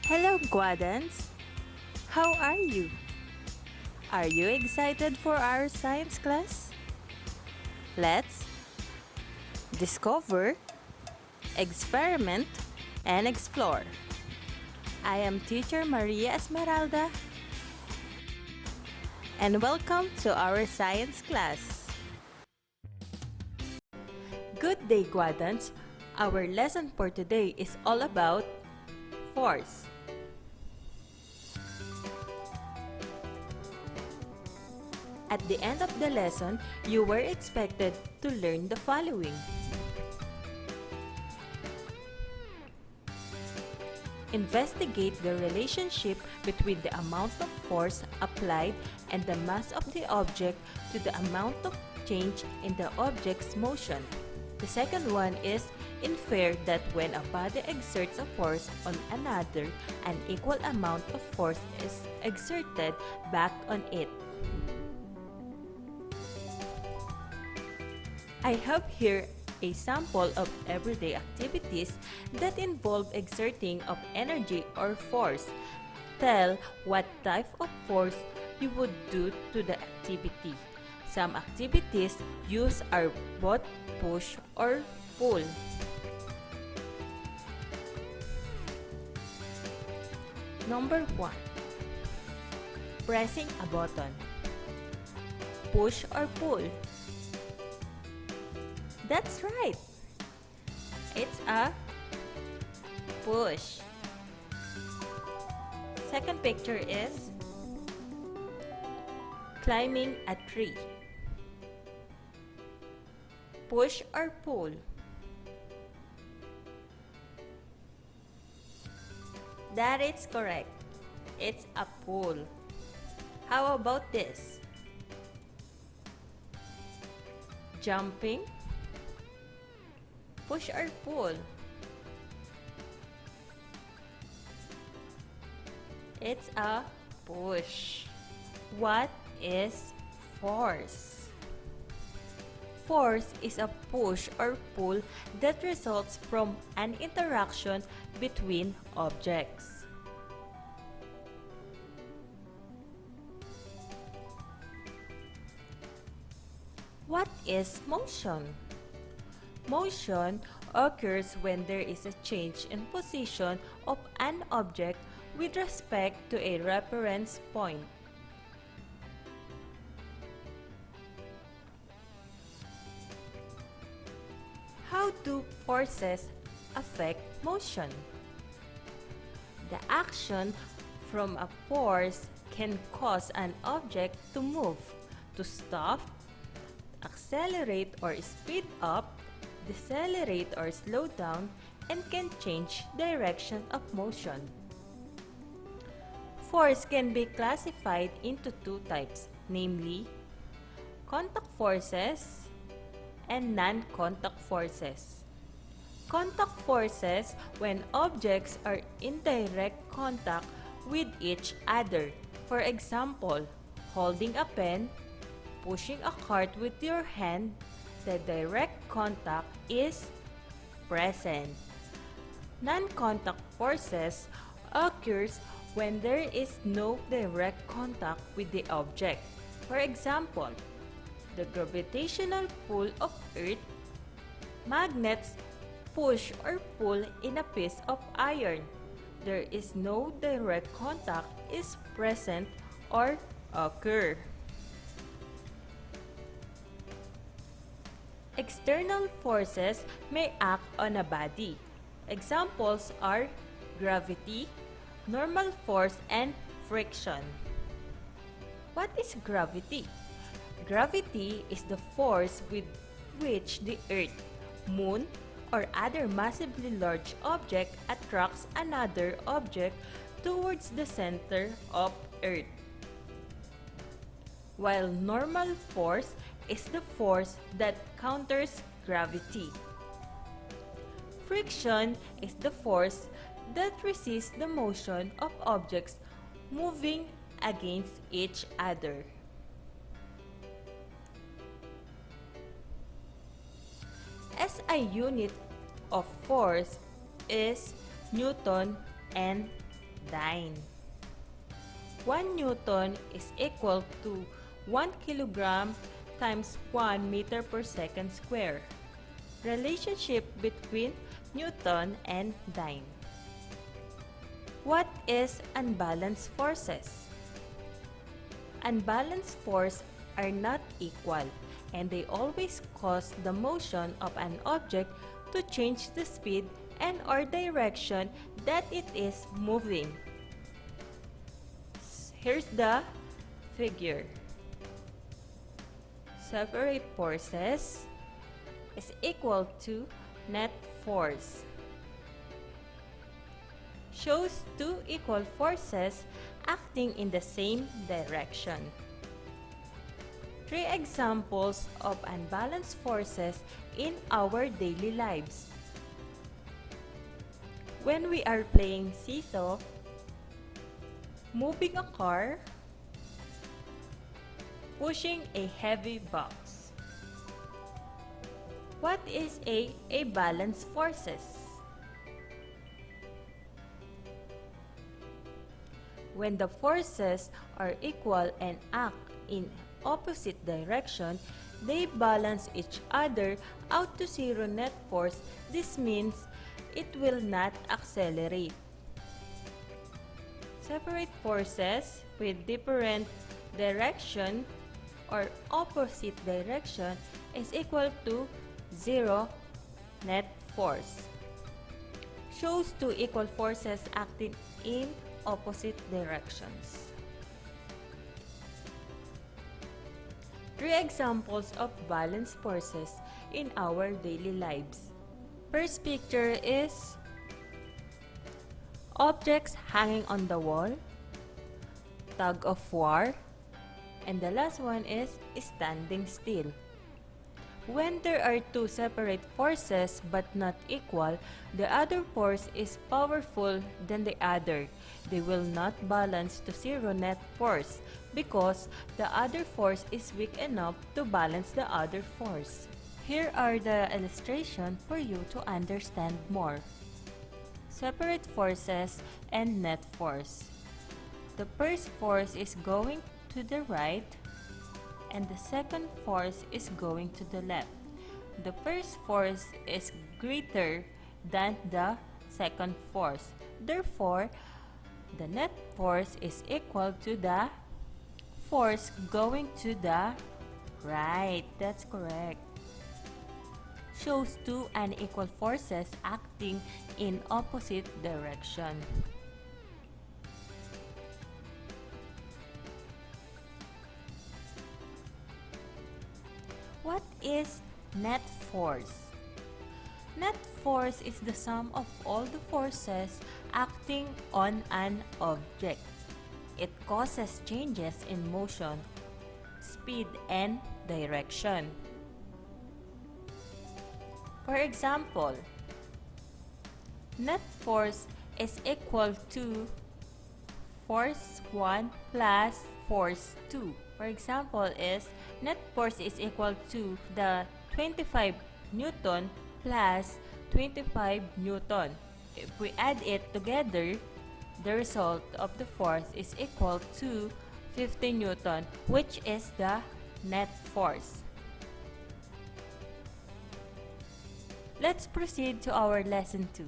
Hello, Guadans! How are you? Are you excited for our science class? Let's discover, experiment, and explore. I am teacher Maria Esmeralda, and welcome to our science class. Good day, Guadans! Our lesson for today is all about force. At the end of the lesson, you were expected to learn the following. Investigate the relationship between the amount of force applied and the mass of the object to the amount of change in the object's motion. The second one is infer that when a body exerts a force on another, an equal amount of force is exerted back on it. I have here a sample of everyday activities that involve exerting of energy or force. Tell what type of force you would do to the activity. Some activities use are both push or pull. Number 1. Pressing a button. Push or pull? That's right. It's a push. Second picture is climbing a tree. Push or pull? That is correct. It's a pull. How about this? Jumping? Push or pull? It's a push. What is force? Force is a push or pull that results from an interaction between objects. What is motion? Motion occurs when there is a change in position of an object with respect to a reference point. How do forces affect motion? The action from a force can cause an object to move, to stop, accelerate or speed up, decelerate or slow down, and can change direction of motion. Force can be classified into two types, namely contact forces and non-contact forces. Contact forces when objects are in direct contact with each other. For example, holding a pen, pushing a cart with your hand, the direct contact is present. Non-contact forces occurs when there is no direct contact with the object. For example, the gravitational pull of Earth, magnets push or pull in a piece of iron. There is no direct contact is present or occur. External forces may act on a body. Examples are gravity, normal force, and friction. What is gravity? Gravity is the force with which the Earth, Moon, or other massively large object attracts another object towards the center of Earth. While normal force is the force that counters gravity. Friction is the force that resists the motion of objects moving against each other. SI unit of force is Newton and dyne. 1 Newton is equal to 1 kilogram times 1 meter per second square. Relationship between Newton and dyne. What is unbalanced forces? Unbalanced forces are not equal, and they always cause the motion of an object to change the speed and or direction that it is moving. Here's the figure. Separate forces is equal to net force. Shows two equal forces acting in the same direction. 3 examples of unbalanced forces in our daily lives. When we are playing seesaw, moving a car, pushing a heavy box. What is a balanced forces? When the forces are equal and act in opposite direction, they balance each other out to zero net force. This means it will not accelerate. Separate forces with different direction or opposite direction is equal to zero net force. Shows two equal forces acting in opposite directions. 3 examples of balanced forces in our daily lives. First picture is objects hanging on the wall, tug of war, and the last one is standing still. When there are two separate forces but not equal, the other force is powerful than the other. They will not balance to zero net force because the other force is weak enough to balance the other force. Here are the illustrations for you to understand more. Separate forces and net force. The first force is going to the right and the second force is going to the left. The first force is greater than the second force. Therefore, the net force is equal to the force going to the right. That's correct. Shows two unequal forces acting in opposite direction. What is net force? Net force is the sum of all the forces acting on an object. It causes changes in motion, speed, and direction. For example, net force is equal to force 1 plus force 2. For example is net force is equal to the 25 Newton plus 25 Newton. If we add it together, the result of the force is equal to 50 Newton, which is the net force. Let's proceed to our lesson 2.